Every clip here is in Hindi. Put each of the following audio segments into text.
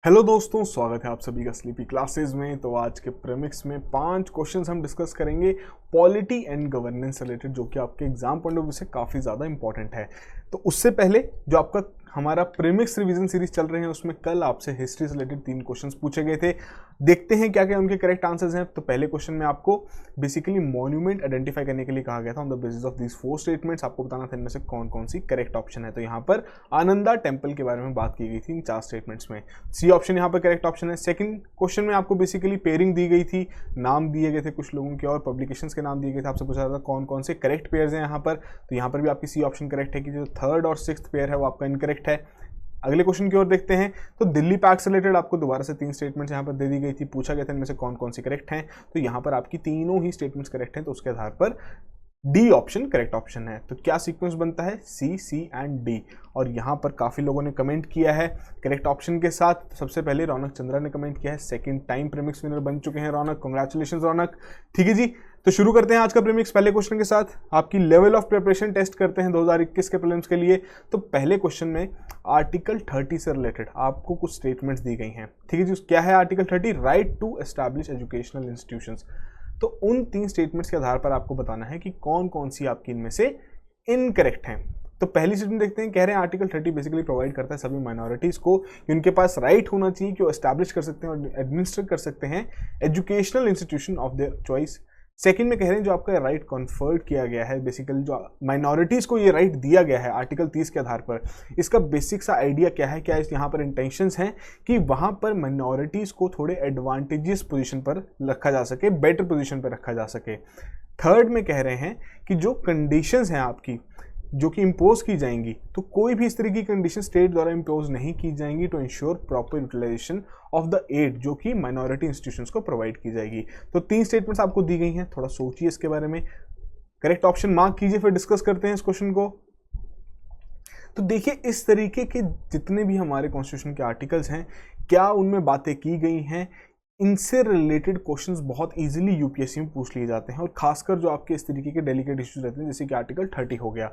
हेलो दोस्तों, स्वागत है आप सभी का स्लीपी क्लासेस में। तो आज के प्रीमिक्स में 5 क्वेश्चंस हम डिस्कस करेंगे पॉलिटी एंड गवर्नेंस रिलेटेड, जो कि आपके एग्जाम पॉइंट ऑफ व्यू से काफ़ी ज़्यादा इंपॉर्टेंट है। तो उससे पहले जो आपका हमारा प्रीमिक्स रिवीजन सीरीज चल रहे हैं उसमें कल आपसे हिस्ट्री से रिलेटेड 3 क्वेश्चंस पूछे गए थे। देखते हैं क्या क्या उनके करेक्ट आंसर्स हैं। तो पहले क्वेश्चन में आपको बेसिकली मॉन्यूमेंट आइडेंटिफाई करने के लिए कहा गया था। On the basis of these 4 statements आपको बताना था इनमें से कौन कौन सी करेक्ट ऑप्शन है। तो यहाँ पर आनंदा टेम्पल के बारे में बात की गई थी इन 4 स्टेटमेंट्स में। सी ऑप्शन यहाँ पर करेक्ट ऑप्शन है। सेकंड क्वेश्चन में आपको बेसिकली पेयरिंग दी गई थी, नाम दिए गए थे कुछ लोगों के और पब्लिकेशंस के नाम दिए गए थे। आपसे पूछा था कौन कौन से करेक्ट पेयर्स हैं यहाँ पर। तो यहाँ पर भी आपकी सी ऑप्शन करेक्ट है कि जो 3rd और 6th पेयर है वो आपका इनकरेक्ट है। अगले क्वेश्चन की ओर देखते हैं। तो दिल्ली पैक्ट से रिलेटेड आपको दोबारा से 3 स्टेटमेंट्स यहाँ पर दे दी गई थी। पूछा गया था इनमें से कौन कौन सी करेक्ट हैं। तो यहाँ पर आपकी तीनों ही स्टेटमेंट्स करेक्ट हैं। तो उसके आधार पर डी ऑप्शन करेक्ट ऑप्शन है। तो क्या सीक्वेंस बनता है? सी एंड डी। और यहाँ पर काफ़ी लोगों ने कमेंट किया है करेक्ट ऑप्शन के साथ। तो सबसे पहले रौनक चंद्रा ने कमेंट किया है, 2nd टाइम प्रीमिक्स विनर बन चुके हैं रौनक। कांग्रेचुलेशंस रौनक। ठीक है जी, तो शुरू करते हैं आज का प्रीमिक्स पहले क्वेश्चन के साथ। आपकी लेवल ऑफ प्रिपरेशन टेस्ट करते हैं 2021 के प्रीलिम्स के लिए। तो पहले क्वेश्चन में आर्टिकल 30 से रिलेटेड आपको कुछ स्टेटमेंट्स दी गई हैं। ठीक है जी, क्या है article 30? Right to establish educational institutions. तो उन 3 स्टेटमेंट्स के आधार पर आपको बताना है कि कौन कौन सी आपकी इनमें से इनकरेक्ट हैं। तो पहली स्टेटमेंट देखते हैं। कह रहे हैं आर्टिकल 30 बेसिकली प्रोवाइड करता है सभी माइनॉरिटीज को कि उनके पास राइट होना चाहिए कि वो एस्टैब्लिश कर सकते हैं और एडमिनिस्टर कर सकते हैं educational institution of their choice. Second में कह रहे हैं जो आपका राइट कन्फर्ड किया गया है, बेसिकली जो माइनॉरिटीज़ को ये राइट दिया गया है आर्टिकल 30 के आधार पर, इसका बेसिक सा आइडिया क्या है, क्या इस यहाँ पर इंटेंशंस हैं कि वहाँ पर माइनॉरिटीज़ को थोड़े एडवांटेजियस पोजीशन पर रखा जा सके, बेटर पोजीशन पर रखा जा सके। थर्ड में कह रहे हैं कि जो कंडीशंस हैं आपकी जो कि इम्पोज की जाएंगी, तो कोई भी इस तरह की कंडीशन स्टेट द्वारा इम्पोज नहीं की जाएंगी to ensure proper utilization of the aid जो कि माइनॉरिटी इंस्टीट्यूशंस को प्रोवाइड की जाएगी। तो 3 स्टेटमेंट्स आपको दी गई हैं, थोड़ा सोचिए इसके बारे में, करेक्ट ऑप्शन मार्क कीजिए, फिर डिस्कस करते हैं इस क्वेश्चन को। तो देखिए इस तरीके के जितने भी हमारे कॉन्स्टिट्यूशन के आर्टिकल्स हैं, क्या उनमें बातें की गई हैं, इनसे रिलेटेड क्वेश्चंस बहुत इजीली यूपीएससी में पूछ लिए जाते हैं। और खासकर जो आपके इस तरीके के डेलिकेट इश्यूज रहते हैं जैसे कि आर्टिकल 30 हो गया,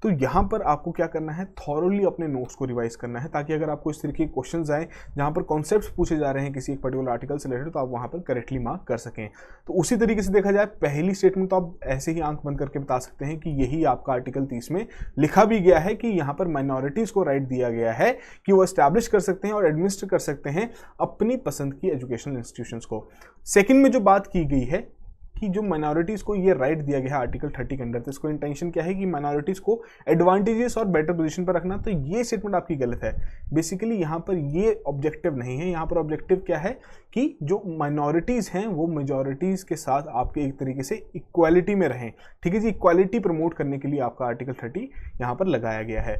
तो यहाँ पर आपको क्या करना है, थॉरली अपने नोट्स को रिवाइज करना है ताकि अगर आपको इस तरीके के क्वेश्चंस आए जहाँ पर कॉन्सेप्ट्स पूछे जा रहे हैं किसी एक पर्टिकुलर आर्टिकल से रिलेटेड, तो आप वहाँ पर करेक्टली मार्क कर सकें। तो उसी तरीके से देखा जाए पहली स्टेटमेंट तो आप ऐसे ही आंख बंद करके बता सकते हैं कि यही आपका आर्टिकल 30 में लिखा भी गया है कि यहाँ पर माइनॉरिटीज़ को राइट दिया गया है कि वो एस्टैब्लिश कर सकते हैं और एडमिनिस्टर कर सकते हैं अपनी पसंद की एजुकेशनल इंस्टीट्यूशंस को। सेकेंड में जो बात की गई है कि जो माइनॉरिटीज़ को ये राइट दिया गया है आर्टिकल 30 के अंदर, तो इसको इंटेंशन क्या है कि माइनॉरिटीज़ को एडवांटेजेस और बेटर पोजीशन पर रखना। तो ये स्टेटमेंट आपकी गलत है। बेसिकली यहाँ पर ये ऑब्जेक्टिव नहीं है। यहाँ पर ऑब्जेक्टिव क्या है कि जो माइनॉरिटीज़ हैं वो मेजॉरिटीज़ के साथ आपके एक तरीके से इक्वालिटी में रहें। ठीक है जी, इक्वालिटी प्रमोट करने के लिए आपका आर्टिकल 30 यहाँ पर लगाया गया है।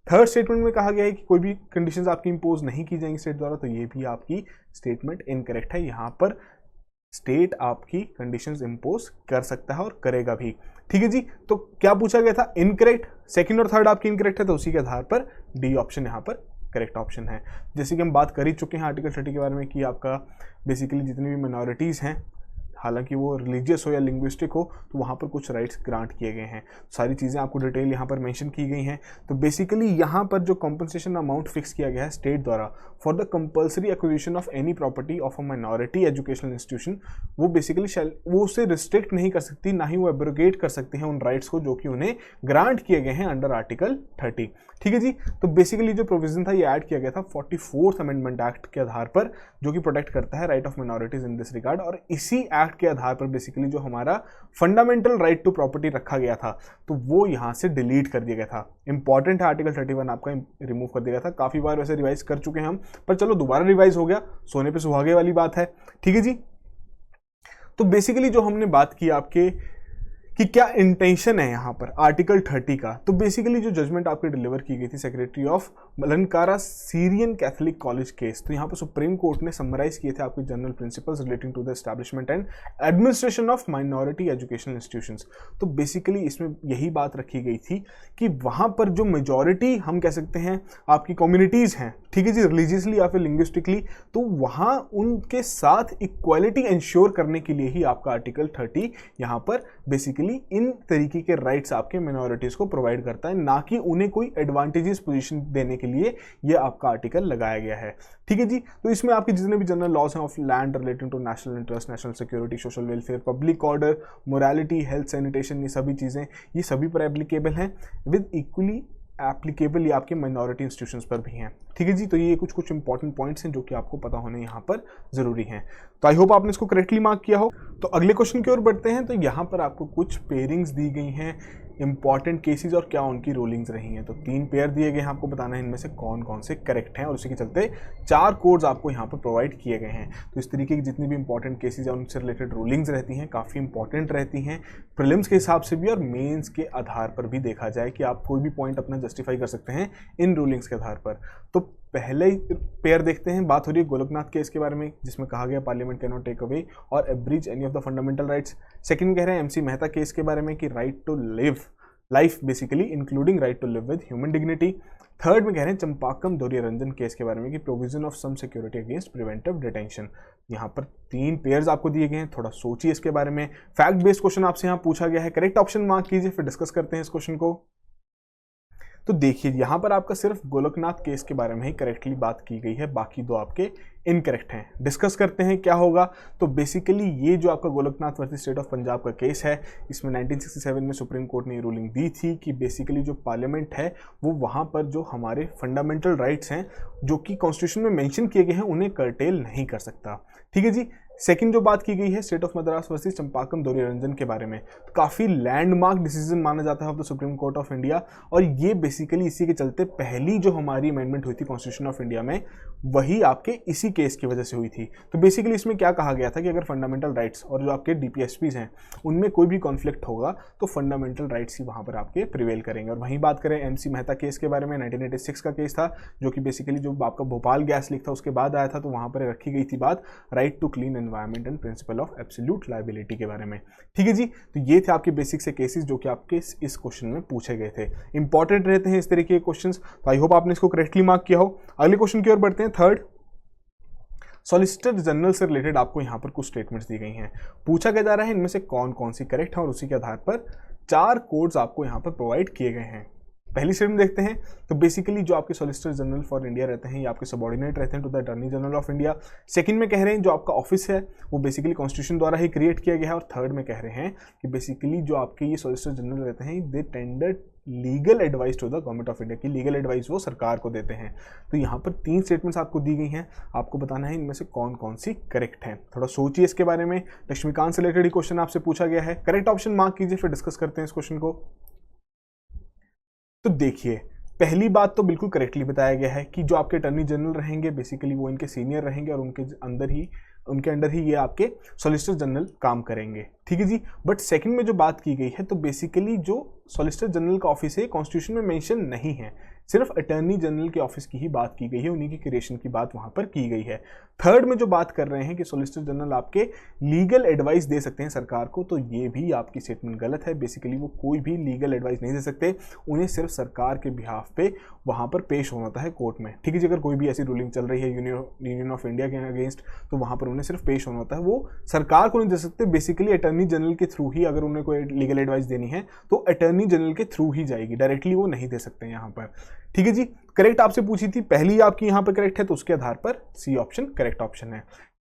थर्ड स्टेटमेंट में कहा गया है कि कोई भी कंडीशंस आपकी इंपोज नहीं की जाएंगी स्टेट द्वारा, तो ये भी आपकी स्टेटमेंट इनकरेक्ट है। यहाँ पर स्टेट आपकी कंडीशंस इंपोज कर सकता है और करेगा भी। ठीक है जी, तो क्या पूछा गया था? इनकरेक्ट। सेकंड और थर्ड आपकी इनकरेक्ट है, तो उसी के आधार पर डी ऑप्शन यहाँ पर करेक्ट ऑप्शन है। जैसे कि हम बात कर ही चुके हैं आर्टिकल 30 के बारे में कि आपका बेसिकली जितनी भी माइनॉरिटीज़ हैं, हालांकि वो रिलीजियस हो या लिंग्विस्टिक हो, तो वहाँ पर कुछ राइट्स ग्रांट किए गए हैं। सारी चीज़ें आपको डिटेल यहाँ पर मेंशन की गई हैं। तो बेसिकली यहाँ पर जो कॉम्पनसेशन अमाउंट फिक्स किया गया है स्टेट द्वारा for the compulsory acquisition of any property of a minority educational institution, वो बेसिकली वो उसे रिस्ट्रिक्ट नहीं कर सकती, ना ही वो एब्रोगेट कर सकती हैं उन राइट्स को जो कि उन्हें ग्रांट किए गए हैं अंडर आर्टिकल 30। ठीक है जी, तो बेसिकली जो प्रोविजन था ये ऐड किया गया था 44th अमेंडमेंट एक्ट के आधार पर, जो कि प्रोटेक्ट करता है right of minorities in this regard. और इसी एक्ट के आधार पर बेसिकली जो हमारा फंडामेंटल राइट टू प्रॉपर्टी रखा गया था, तो वो यहाँ से डिलीट कर दिया गया था। इंपॉर्टेंट है, आर्टिकल 31 आपका रिमूव कर दिया गया था। काफ़ी बार वैसे रिवाइज कर चुके हैं हम, पर चलो दोबारा रिवाइज हो गया, सोने पे सुहागे वाली बात है। ठीक है जी, तो बेसिकली जो हमने बात की आपके कि क्या इंटेंशन है यहाँ पर आर्टिकल 30 का, तो बेसिकली जो जजमेंट आपके डिलीवर की गई थी secretary of Malankara Syrian Catholic college case, तो यहाँ पर सुप्रीम कोर्ट ने समराइज किए थे आपके general principles relating to the establishment and administration of minority educational institutions. तो बेसिकली इसमें यही बात रखी गई थी कि वहाँ पर जो मेजॉरिटी हम कह सकते हैं आपकी कम्युनिटीज़ हैं, ठीक है जी, रिलीजियसली या फिर लिंग्विस्टिकली, तो वहाँ उनके साथ इक्वालिटी इंश्योर करने के लिए ही आपका आर्टिकल 30 यहाँ पर बेसिकली बेसिकली इन तरीके के राइट्स आपके मिनॉरिटीज को प्रोवाइड करता है, ना कि उन्हें कोई एडवांटेजेस पोजीशन देने के लिए ये आपका आर्टिकल लगाया गया है। ठीक है जी। तो इसमें आपके जितने भी जनरल लॉज हैं of land relating to national interest, national security, social welfare, public order, morality, health, sanitation, ये सभी चीज़ें ये सभी पर एप्लीकेबल हैं, विद इक्वली एप्लीकेबल ये आपके माइनॉरिटी इंस्टीट्यूशंस पर भी हैं। ठीक है जी। तो ये कुछ इंपॉर्टेंट पॉइंट्स हैं जो कि आपको पता होने यहाँ पर जरूरी हैं। तो आई होप आपने इसको करेक्टली मार्क किया हो। तो अगले क्वेश्चन की ओर बढ़ते हैं। तो यहाँ पर आपको कुछ पेयरिंग्स दी गई हैं, इंपॉर्टेंट केसेस और क्या उनकी रूलिंग्स रही हैं। तो 3 पेयर दिए गए हैं, आपको बताना है इनमें से कौन कौन से करेक्ट हैं, और उसी के चलते 4 कोड्स आपको यहाँ पर प्रोवाइड किए गए हैं। तो इस तरीके की जितनी भी इंपॉर्टेंट केसेस या उनसे रिलेटेड रूलिंग्स रहती हैं, काफ़ी इंपॉर्टेंट रहती हैं प्रीलिम्स के हिसाब से भी और मेंस के आधार पर भी देखा जाए कि आप कोई भी पॉइंट अपना जस्टिफाई कर सकते हैं इन रूलिंग्स के आधार पर। तो पहले ही पेयर देखते हैं, बात हो रही है गोलकनाथ केस के बारे में, जिसमें कहा गया parliament can not take away और abridge any of the fundamental rights. Second कह रहे हैं एमसी मेहता केस के बारे में कि right to live life basically including right to live with human dignity. Third में कह रहे हैं चंपाकम दोरियरंजन केस के बारे में कि provision of some security against preventive detention. यहाँ पर 3 पेयर्स आपको दिए गए हैं, थोड़ा सोचिए इसके बारे में। फैक्ट बेस्ड क्वेश्चन आपसे यहाँ पूछा गया है, करेक्ट ऑप्शन मार्क कीजिए, फिर डिस्कस करते हैं इस क्वेश्चन को। तो देखिए यहाँ पर आपका सिर्फ गोलकनाथ केस के बारे में ही करेक्टली बात की गई है, बाकी 2 आपके इनकरेक्ट हैं। डिस्कस करते हैं क्या होगा। तो बेसिकली ये जो आपका Golaknath versus state of Punjab का केस है, इसमें 1967 में सुप्रीम कोर्ट ने ये रूलिंग दी थी कि बेसिकली जो पार्लियामेंट है वो वहाँ पर जो हमारे फंडामेंटल राइट्स हैं जो कि कॉन्स्टिट्यूशन में मेंशन किए गए हैं उन्हें कर्टेल नहीं कर सकता। ठीक है जी। सेकंड जो बात की गई है स्टेट ऑफ मद्रास वर्सेस चंपाकम दोरियरंजन के बारे में, तो काफ़ी लैंडमार्क डिसीजन माना जाता है of the supreme court of India, और ये बेसिकली इसी के चलते पहली जो हमारी अमेंडमेंट हुई थी कॉन्स्टिट्यूशन ऑफ इंडिया में वही आपके इसी केस की वजह से हुई थी। तो बेसिकली इसमें क्या कहा गया था कि अगर फंडामेंटल राइट्स और जो आपके डीपीएसपीज हैं उनमें कोई भी कॉन्फ्लिक्ट होगा तो फंडामेंटल राइट्स ही वहाँ पर आपके प्रिवेल करेंगे। और वहीं बात करें एमसी मेहता केस के बारे में, 1986 का केस था जो कि बेसिकली जो आपका भोपाल गैस लीक था उसके बाद आया था, तो वहाँ पर रखी गई थी बात right to clean environment and principle of absolute liability के बारे में। ठीक है जी। तो ये थे आपके बेसिक से केसेस जो कि आपके इस क्वेश्चन में पूछे गए थे। इंपॉर्टेंट रहते हैं इस तरीके के क्वेश्चंस। तो आई होप आपने इसको करेक्टली मार्क किया हो। अगले क्वेश्चन की ओर बढ़ते हैं। थर्ड, सॉलिसिटर जनरल से रिलेटेड आपको यहाँ पर कुछ स्टेटमेंट्स दी गई हैं। पूछा क्या जा रहा है इनमें से कौन कौन सी करेक्ट है और उसी के आधार पर 4 कोड्स आपको यहाँ पर प्रोवाइड किए गए हैं। पहली स्टेटमेंट देखते हैं। तो बेसिकली जो आपके सॉलिसिटर जनरल फॉर इंडिया रहते हैं ये आपके सबॉर्डिनेट रहते हैं to the attorney general of India. Second में कह रहे हैं जो आपका ऑफिस है वो बेसिकली कॉन्स्टिट्यूशन द्वारा ही क्रिएट किया गया है। और थर्ड में कह रहे हैं कि बेसिकली जो आपके ये सॉलिसिटर जनरल रहते हैं they tender legal advice to the government of India की लीगल एडवाइस वो सरकार को देते हैं। तो यहाँ पर 3 स्टेटमेंट्स आपको दी गई हैं, आपको बताना है इनमें से कौन कौन सी करेक्ट हैं। थोड़ा सोचिए इसके बारे में। लक्ष्मीकांत से रिलेटेड ही क्वेश्चन आपसे पूछा गया है, करेक्ट ऑप्शन मार्क कीजिए, फिर डिस्कस करते हैं इस क्वेश्चन को। तो देखिए पहली बात तो बिल्कुल करेक्टली बताया गया है कि जो आपके अटॉर्नी जनरल रहेंगे बेसिकली वो इनके सीनियर रहेंगे और उनके अंडर ही ये आपके सॉलिसिटर जनरल काम करेंगे। ठीक है जी। बट सेकंड में जो बात की गई है तो बेसिकली जो सॉलिसिटर जनरल का ऑफिस है कॉन्स्टिट्यूशन में मेंशन नहीं है, सिर्फ अटॉर्नी जनरल के ऑफिस की ही बात की गई है, उन्हीं की क्रिएशन की बात वहां पर की गई है। थर्ड में जो बात कर रहे हैं कि सॉलिसिटर जनरल आपके लीगल एडवाइस दे सकते हैं सरकार को, तो ये भी आपकी स्टेटमेंट गलत है। बेसिकली वो कोई भी लीगल एडवाइस नहीं दे सकते, उन्हें सिर्फ सरकार के बिहाफ पे वहां पर पेश होना होता है कोर्ट में। ठीक है जी। अगर कोई भी ऐसी रूलिंग चल रही है यूनियन ऑफ इंडिया के अगेंस्ट तो वहां पर उन्हें सिर्फ पेश होना होता है, वो सरकार को नहीं दे सकते। बेसिकली अटॉर्नी जनरल के थ्रू ही अगर उन्हें कोई लीगल एडवाइस देनी है तो अटॉर्नी जनरल के थ्रू ही जाएगी, डायरेक्टली वो नहीं दे सकते यहाँ पर। ठीक है जी। करेक्ट आपसे पूछी थी, पहली आपकी यहाँ पर करेक्ट है तो उसके आधार पर सी ऑप्शन करेक्ट ऑप्शन है।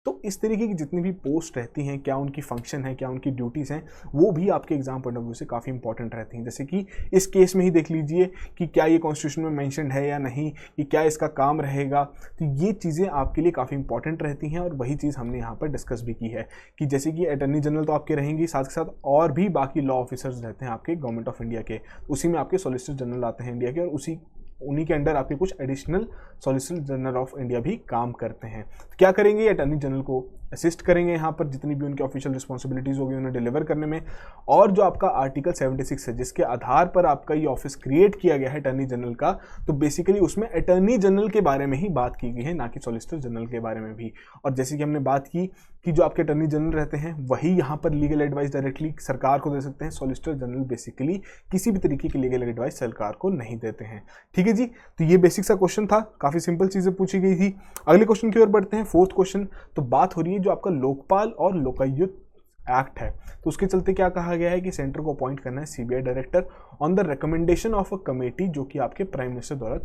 तो इस तरीके की जितनी भी पोस्ट रहती हैं, क्या उनकी फंक्शन है, क्या उनकी ड्यूटीज़ हैं, वो भी आपके एग्जाम पॉइंट ऑफ व्यू से काफ़ी इंपॉर्टेंट रहती हैं। जैसे कि इस केस में ही देख लीजिए कि क्या ये कॉन्स्टिट्यूशन में मेंशन है या नहीं, कि क्या इसका काम रहेगा। तो ये चीज़ें आपके लिए काफ़ी इंपॉर्टेंट रहती हैं और वही चीज़ हमने यहाँ पर डिस्कस भी की है कि जैसे कि अटॉर्नी जनरल तो आपके रहेंगी, साथ के साथ और भी बाकी लॉ ऑफिसर्स रहते हैं आपके गवर्नमेंट ऑफ इंडिया के, उसी में आपके सॉलिसिटर जनरल आते हैं इंडिया के, और उन्हीं के अंडर आपके कुछ additional solicitor general of India भी काम करते हैं। तो क्या करेंगे, अटॉर्नी जनरल को असिस्ट करेंगे यहाँ पर जितनी भी उनकी ऑफिशियल रिस्पॉन्सिबिलिटीज़ होगी उन्हें डिलीवर करने में। और जो आपका आर्टिकल 76 है जिसके आधार पर आपका ये ऑफिस क्रिएट किया गया है अटॉर्नी जनरल का, तो बेसिकली उसमें अटॉर्नी जनरल के बारे में ही बात की गई है, ना कि सॉलिसिटर जनरल के बारे में भी। और जैसे कि हमने बात की कि जो आपके अटॉर्नी जनरल रहते हैं वही यहाँ पर लीगल एडवाइस डायरेक्टली सरकार को दे सकते हैं, सॉलिसिटर जनरल बेसिकली किसी भी तरीके की लीगल एडवाइस सरकार को नहीं देते हैं। ठीक है जी। तो ये बेसिक सा क्वेश्चन था, काफ़ी सिंपल चीज़ें पूछी गई थी। अगले क्वेश्चन की ओर बढ़ते हैं, 4th क्वेश्चन। तो बात हो रही है जो आपका लोकपाल और लोकायुक्त एक्ट है। तो उसके चलते क्या कहा गया है कि सेंटर को अपॉइंट करना है CBI director on the recommendation of a committee, जो कि आपके प्राइम मिनिस्टर द्वारा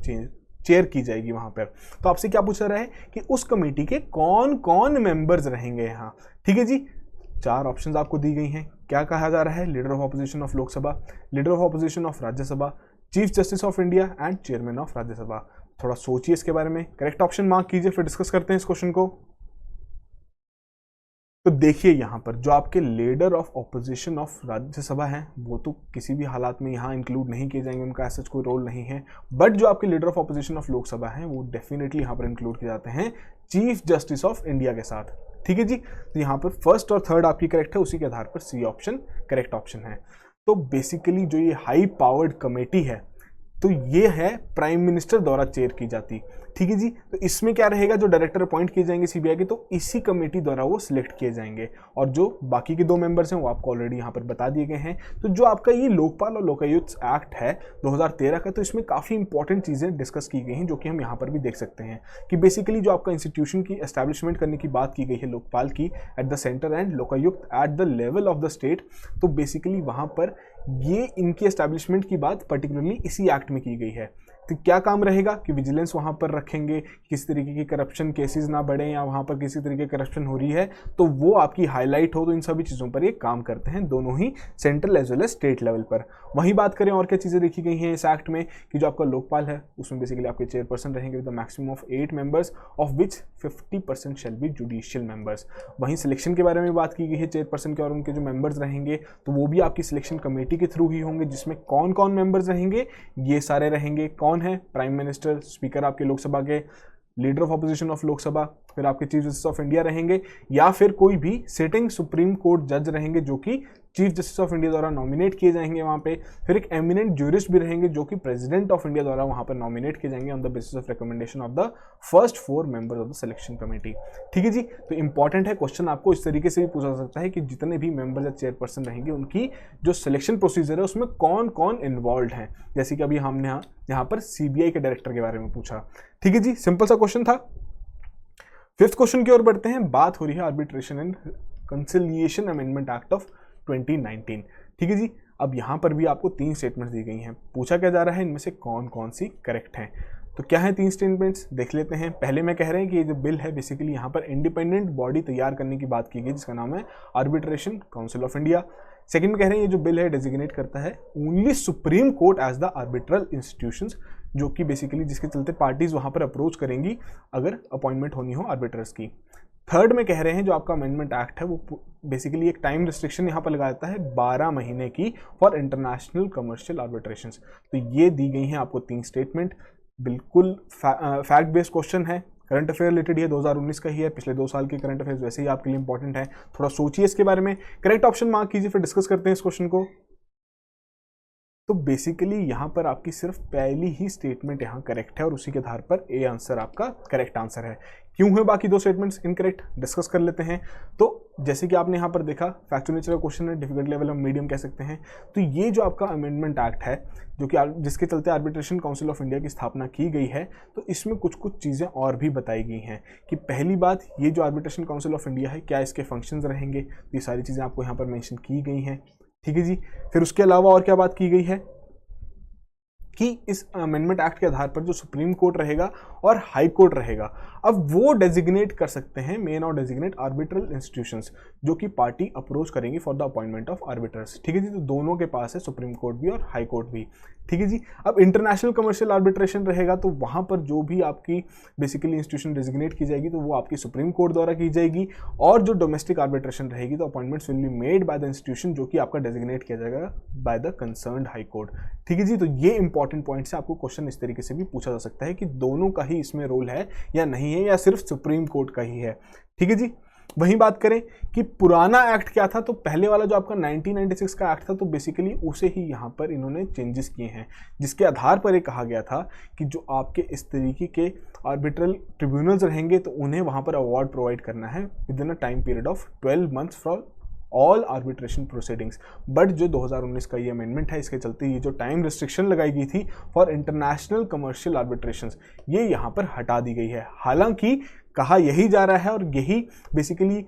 चेयर की जाएगी वहां पर। तो आपसे क्या पूछा रहा है कि उस कमेटी के कौन कौन मेंबर्स रहेंगे यहाँ। ठीक है जी, 4 ऑप्शंस आपको दी गई हैं। क्या कहा जा रहा है? Leader of opposition of Lok Sabha, leader of opposition of Rajya Sabha, chief justice of India and chairman of Rajya Sabha. थोड़ा सोचिए इसके बारे में, करेक्ट ऑप्शन मार्क कीजिए, फिर डिस्कस करते हैं इस क्वेश्चन को। तो देखिए यहाँ पर जो आपके leader of opposition of Rajya Sabha हैं वो तो किसी भी हालात में यहाँ इंक्लूड नहीं किए जाएंगे, उनका ऐसा कोई रोल नहीं है। बट जो आपके leader of opposition of Lok Sabha हैं वो डेफिनेटली यहाँ पर इंक्लूड किए जाते हैं चीफ जस्टिस ऑफ इंडिया के साथ। ठीक है जी, तो यहाँ पर फर्स्ट और थर्ड आपकी करेक्ट है, उसी के आधार पर सी ऑप्शन करेक्ट ऑप्शन है। तो बेसिकली जो ये हाई पावर्ड कमेटी है तो ये है प्राइम मिनिस्टर द्वारा चेयर की जाती। ठीक है जी, तो इसमें क्या रहेगा, जो डायरेक्टर अपॉइंट किए जाएंगे सीबीआई के तो इसी कमेटी द्वारा वो सिलेक्ट किए जाएंगे, और जो बाकी के 2 मेंबर्स हैं वो आपको ऑलरेडी यहाँ पर बता दिए गए हैं। तो जो आपका ये लोकपाल और लोकायुक्त एक्ट है 2013 का, तो इसमें काफ़ी इंपॉर्टेंट चीज़ें डिस्कस की गई हैं जो कि हम यहाँ पर भी देख सकते हैं कि बेसिकली जो आपका इंस्टीट्यूशन की एस्टैब्लिशमेंट करने की बात की गई है लोकपाल की at the centre and Lokayukta at the level of the state, तो बेसिकली वहाँ पर ये इनकी एस्टैब्लिशमेंट की बात पर्टिकुलरली इसी एक्ट में की गई है। तो क्या काम रहेगा कि विजिलेंस वहाँ पर रखेंगे, किस तरीके की करप्शन केसेस ना बढ़े या वहाँ पर किसी तरीके की करप्शन हो रही है तो वो आपकी हाईलाइट हो, तो इन सभी चीज़ों पर ये काम करते हैं, दोनों ही central as well as state level पर। वहीं बात करें और क्या चीज़ें देखी गई हैं इस एक्ट में कि जो आपका लोकपाल है उसमें बेसिकली आपके चेयरपर्सन रहेंगे with the maximum of 8 members of which 50% shall be judicial members. वहीं सिलेक्शन के बारे में बात की गई है चेयरपर्सन के, और उनके जो मेंबर्स रहेंगे तो वो भी आपकी सिलेक्शन कमेटी के थ्रू ही होंगे, जिसमें कौन कौन मेंबर्स रहेंगे, ये सारे रहेंगे। कौन है? प्राइम मिनिस्टर, स्पीकर आपके लोकसभा के, leader of opposition of Lok Sabha, फिर आपके चीफ जस्टिस ऑफ इंडिया रहेंगे, या फिर कोई भी सिटिंग सुप्रीम कोर्ट जज रहेंगे जो कि चीफ जस्टिस ऑफ इंडिया द्वारा नॉमिनेट किए जाएंगे वहाँ पे। फिर एक एमिनेंट ज्यूरिस्ट भी रहेंगे जो कि प्रेसिडेंट ऑफ इंडिया द्वारा वहाँ पर नॉमिनेट किए जाएंगे on the basis of recommendation of the first 4 members of the selection committee. ठीक है जी, तो इंपॉर्टेंट है, क्वेश्चन आपको इस तरीके से भी पूछा जा सकता है कि जितने भी मेंबर्स या चेयरपर्सन रहेंगे उनकी जो सिलेक्शन प्रोसीजर है उसमें कौन कौन इन्वॉल्व हैं, जैसे कि अभी हमने यहाँ पर सीबीआई के डायरेक्टर के बारे में पूछा। ठीक है जी, सिंपल सा क्वेश्चन था। 5th क्वेश्चन की ओर बढ़ते हैं। बात हो रही है arbitration and conciliation amendment act of 2019। ठीक है जी, अब यहाँ पर भी आपको 3 स्टेटमेंट्स दी गई हैं। पूछा क्या जा रहा है इनमें से कौन कौन सी करेक्ट हैं। तो क्या है 3 स्टेटमेंट्स, देख लेते हैं। पहले में कह रहे हैं कि ये जो बिल है बेसिकली यहाँ पर इंडिपेंडेंट बॉडी तैयार करने की बात की गई जिसका नाम है arbitration council of India. Second में कह रहे हैं ये जो बिल है डेजिग्नेट करता है only supreme court as the arbitral institutions, जो कि बेसिकली जिसके चलते पार्टीज वहाँ पर अप्रोच करेंगी अगर अपॉइंटमेंट होनी हो आर्बिट्रर्स की। थर्ड में कह रहे हैं जो आपका अमेंडमेंट एक्ट है वो बेसिकली एक टाइम रिस्ट्रिक्शन यहाँ पर लगाता है 12 महीने की फॉर इंटरनेशनल कमर्शियल आर्बिट्रेशंस। तो ये दी गई हैं आपको 3 स्टेटमेंट, बिल्कुल फैक्ट बेस्ड क्वेश्चन है, करंट अफेयर रिलेटेड ये 2019 का ही है, पिछले 2 साल के करंट अफेयर्स वैसे ही आपके लिए इंपॉर्टेंट है। थोड़ा सोचिए इसके बारे में, करेक्ट ऑप्शन मार्क कीजिए, फिर डिस्कस करते हैं इस क्वेश्चन को। तो बेसिकली यहाँ पर आपकी सिर्फ पहली ही स्टेटमेंट यहाँ करेक्ट है और उसी के आधार पर ए आंसर आपका करेक्ट आंसर है। क्यों है बाकी 2 स्टेटमेंट्स इनकरेक्ट, डिस्कस कर लेते हैं। तो जैसे कि आपने यहाँ पर देखा फैक्चुअल नेचर का क्वेश्चन है, डिफिकल्ट लेवल हम मीडियम कह सकते हैं। तो ये जो आपका अमेंडमेंट एक्ट है जो कि जिसके चलते आर्बिट्रेशन काउंसिल ऑफ इंडिया की स्थापना की गई है, तो इसमें कुछ कुछ चीज़ें और भी बताई गई हैं कि पहली बात ये जो आर्बिट्रेशन काउंसिल ऑफ इंडिया है क्या इसके फंक्शंस रहेंगे, तो ये सारी चीज़ें आपको यहाँ पर मेंशन की गई हैं। ठीक है जी, फिर उसके अलावा और क्या बात की गई है कि इस अमेंडमेंट एक्ट के आधार पर जो सुप्रीम कोर्ट रहेगा और हाई कोर्ट रहेगा, अब वो डेजिग्नेट कर सकते हैं मेन और डेजिग्नेट आर्बिट्रल इंस्टीट्यूशंस जो कि पार्टी अप्रोच करेंगी फॉर द अपॉइंटमेंट ऑफ आर्बिट्रर्स। ठीक है जी, तो दोनों के पास है, सुप्रीम कोर्ट भी और हाई कोर्ट भी। ठीक है जी, अब इंटरनेशनल कमर्शियल आर्बिट्रेशन रहेगा तो वहाँ पर जो भी आपकी बेसिकली इंस्टीट्यूशन डेजिग्नेट की जाएगी तो वो आपकी सुप्रीम कोर्ट द्वारा की जाएगी, और जो डोमेस्टिक आर्बिट्रेशन रहेगी तो appointments will be made by the institution जो कि आपका डेजिग्नेट किया जाएगा by the concerned high court. ठीक है जी, तो ये इंपॉर्टेंट पॉइंट से आपको क्वेश्चन इस तरीके से भी पूछा जा सकता है कि दोनों का ही इसमें रोल है या नहीं है, या सिर्फ सुप्रीम कोर्ट का ही है। ठीक है जी, वहीं बात करें कि पुराना एक्ट क्या था, तो पहले वाला जो आपका 1996 का एक्ट था तो बेसिकली उसे ही यहाँ पर इन्होंने चेंजेस किए हैं, जिसके आधार पर ये कहा गया था कि जो आपके इस तरीके के आर्बिट्रल ट्रिब्यूनल्स रहेंगे तो उन्हें वहाँ पर अवार्ड प्रोवाइड करना है with in a time period of 12 months for all arbitration proceedings. But जो 2019 का ये अमेंडमेंट है इसके चलते ये जो टाइम रिस्ट्रिक्शन लगाई गई थी फॉर इंटरनेशनल कमर्शियल आर्बिट्रेशंस ये यहाँ पर हटा दी गई है। हालांकि कहा यही जा रहा है और यही बेसिकली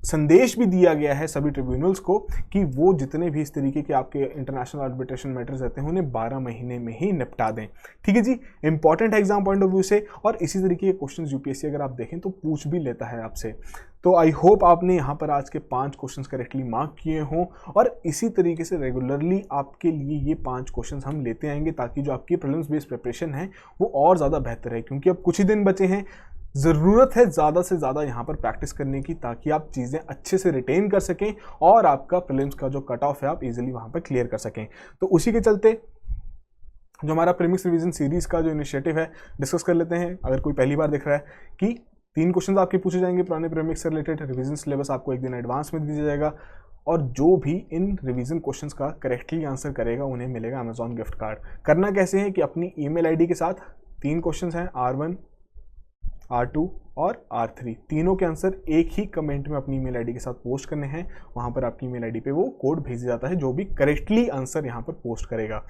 संदेश भी दिया गया है सभी ट्रिब्यूनल्स को कि वो जितने भी इस तरीके के आपके इंटरनेशनल आर्बिट्रेशन मैटर्स रहते हैं उन्हें 12 महीने में ही निपटा दें। ठीक है जी, इंपॉर्टेंट है एग्जाम पॉइंट ऑफ व्यू से, और इसी तरीके के क्वेश्चंस यूपीएससी अगर आप देखें तो पूछ भी लेता है आपसे। तो आई होप आपने यहाँ पर आज के 5 क्वेश्चंस करेक्टली मार्क किए हों, और इसी तरीके से रेगुलरली आपके लिए ये 5 क्वेश्चंस हम लेते आएंगे ताकि जो आपकी प्रीलिम्स बेस्ड प्रिपरेशन है वो और ज़्यादा बेहतर है, क्योंकि अब कुछ ही दिन बचे हैं। ज़रूरत है ज़्यादा से ज़्यादा यहाँ पर प्रैक्टिस करने की ताकि आप चीज़ें अच्छे से रिटेन कर सकें और आपका प्रीलिम्स का जो कट ऑफ है आप इजीली वहाँ पर क्लियर कर सकें। तो उसी के चलते जो हमारा प्रीमिक्स रिवीजन सीरीज़ का जो इनिशिएटिव है डिस्कस कर लेते हैं। अगर कोई पहली बार देख रहा है कि 3 क्वेश्चन आपके पूछे जाएंगे पुराने प्रीमिक्स से रिलेटेड, रिवीजन सिलेबस आपको एक दिन एडवांस में दिया जाएगा, और जो भी इन रिवीजन क्वेश्चंस का करेक्टली आंसर करेगा उन्हें मिलेगा अमेजॉन गिफ्ट कार्ड। करना कैसे है कि अपनी ईमेल आईडी के साथ 3 क्वेश्चंस हैं, R1, R2 और R3, तीनों के आंसर एक ही कमेंट में अपनी ईमेल आईडी के साथ पोस्ट करने हैं। वहां पर आपकी ईमेल आईडी पे वो कोड भेजा जाता है जो भी करेक्टली आंसर यहाँ पर पोस्ट करेगा।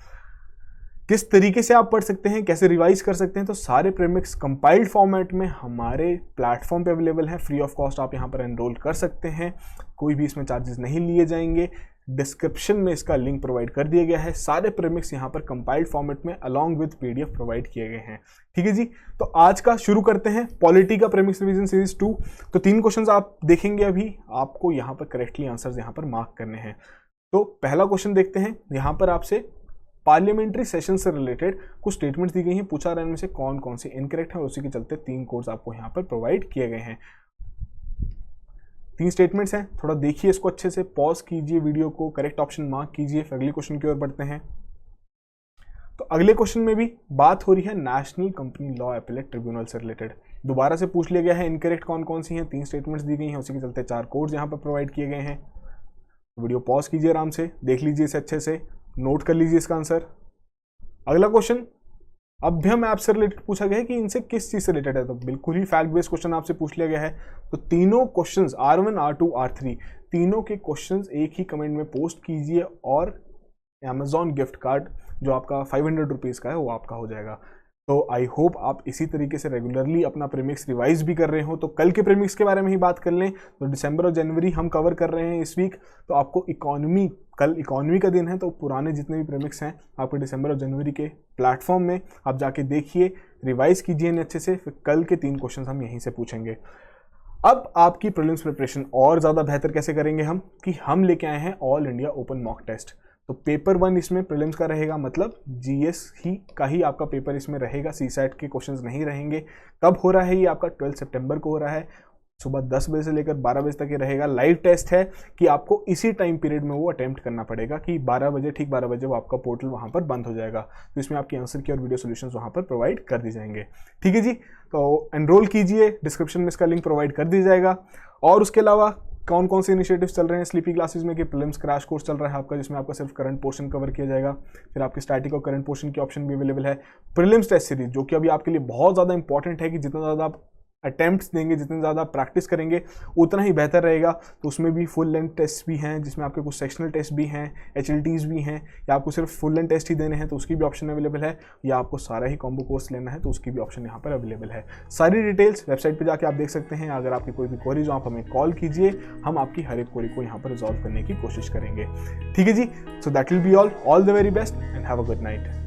किस तरीके से आप पढ़ सकते हैं, कैसे रिवाइज कर सकते हैं, तो सारे प्रीमिक्स कंपाइल्ड फॉर्मेट में हमारे प्लेटफॉर्म पे अवेलेबल है। फ्री ऑफ कॉस्ट आप यहाँ पर एनरोल कर सकते हैं, कोई भी इसमें चार्जेस नहीं लिए जाएंगे। डिस्क्रिप्शन में इसका लिंक प्रोवाइड कर दिया गया है। सारे प्रीमिक्स यहाँ पर कंपाइल्ड फॉर्मेट में अलॉन्ग विद PDF प्रोवाइड किए गए हैं। ठीक है जी, तो आज का शुरू करते हैं पॉलिटी का प्रीमिक्स रिवीजन सीरीज 2। तो 3 क्वेश्चंस आप देखेंगे, अभी आपको यहाँ पर करेक्टली आंसर्स यहाँ पर मार्क करने हैं। तो पहला क्वेश्चन देखते हैं। यहाँ पर आपसे पार्लियामेंट्री सेशन से रिलेटेड कुछ स्टेटमेंट्स दी गई हैं, पूछा रहा है इनमें से कौन कौन से इनकरेक्ट है, और उसी के चलते 3 कोड्स आपको यहाँ पर प्रोवाइड किए गए हैं। 3 स्टेटमेंट्स हैं, थोड़ा देखिए इसको अच्छे से, पॉज कीजिए वीडियो को, करेक्ट ऑप्शन मार्क कीजिए, फिर अगले क्वेश्चन की ओर बढ़ते हैं। तो अगले क्वेश्चन में भी बात हो रही है national company law appellate tribunal से रिलेटेड। दोबारा से पूछ लिया गया है इनकरेक्ट कौन कौन सी हैं, 3 स्टेटमेंट्स दी गई हैं, उसी के चलते 4 कोड्स यहाँ पर प्रोवाइड किए गए हैं। वीडियो पॉज कीजिए, आराम से देख लीजिए इसे अच्छे से, नोट कर लीजिए इसका आंसर। अगला क्वेश्चन अभ्यम ऐप से रिलेटेड पूछा गया है कि इनसे किस चीज से रिलेटेड है, तो बिल्कुल ही फैक्ट बेस्ड क्वेश्चन आपसे पूछ लिया गया है। तो तीनों क्वेश्चंस R1, R2, R3 तीनों के क्वेश्चंस एक ही कमेंट में पोस्ट कीजिए और अमेजॉन गिफ्ट कार्ड जो आपका 500 रुपीज़ का है वो आपका हो जाएगा। तो आई होप आप इसी तरीके से रेगुलरली अपना प्रीमिक्स रिवाइज भी कर रहे हो। तो कल के प्रीमिक्स के बारे में ही बात कर लें तो दिसंबर और जनवरी हम कवर कर रहे हैं इस वीक। तो आपको इकोनॉमी, कल इकोनॉमी का दिन है, तो पुराने जितने भी प्रीमिक्स हैं आपके दिसंबर और जनवरी के प्लेटफॉर्म में आप जाके देखिए, रिवाइज कीजिए इन्हें अच्छे से। फिर कल के 3 क्वेश्चन हम यहीं से पूछेंगे। अब आपकी प्रीलिम्स प्रिपरेशन और ज़्यादा बेहतर कैसे करेंगे हम, कि हम लेके आए हैं all India open mock test. तो पेपर 1 इसमें प्रीलिम्स का रहेगा, मतलब GS ही का ही आपका पेपर इसमें रहेगा, CSAT के क्वेश्चंस नहीं रहेंगे। कब हो रहा है ये आपका 12 सितंबर को हो रहा है, सुबह 10 बजे से लेकर 12 बजे तक ये रहेगा। लाइव टेस्ट है कि आपको इसी टाइम पीरियड में वो अटेम्प्ट करना पड़ेगा कि 12 बजे, ठीक 12 बजे वो आपका पोर्टल वहाँ पर बंद हो जाएगा। तो इसमें आपकी आंसर की और वीडियो सोल्यूशंस वहाँ पर प्रोवाइड कर दी जाएंगे। ठीक है जी, तो एनरोल कीजिए, डिस्क्रिप्शन में इसका लिंक प्रोवाइड कर दी जाएगा। और उसके अलावा कौन कौन से इनिशिएटिव्स चल रहे हैं स्लीपी क्लासेस में, कि प्रीलिम्स क्रैश कोर्स चल रहा है आपका, जिसमें आपका सिर्फ करंट पोर्शन कवर किया जाएगा। फिर आपके स्टैटिक और करंट पोर्शन की ऑप्शन भी अवेलेबल है। प्रीलिम्स टेस्ट सीरीज जो कि अभी आपके लिए बहुत ज़्यादा इंपॉर्टेंट है, कि जितना ज़्यादा आप अटेम्प्ट्स देंगे, जितने ज़्यादा प्रैक्टिस करेंगे उतना ही बेहतर रहेगा। तो उसमें भी फुल लेंथ टेस्ट भी हैं, जिसमें आपके कुछ सेक्शनल टेस्ट भी हैं, HLTs भी हैं, या आपको सिर्फ फुल लेंथ टेस्ट ही देने हैं तो उसकी भी ऑप्शन अवेलेबल है, या आपको सारा ही कॉम्बो कोर्स लेना है तो उसकी भी ऑप्शन यहाँ पर अवेलेबल है। सारी डिटेल्स वेबसाइट पर जाके आप देख सकते हैं। अगर आपकी कोई भी क्वेरीज हो आप हमें कॉल कीजिए, हम आपकी हर एक क्वेरी को यहाँ पर रिजॉल्व करने की कोशिश करेंगे। ठीक है जी, so that will be all the very best and have a good night.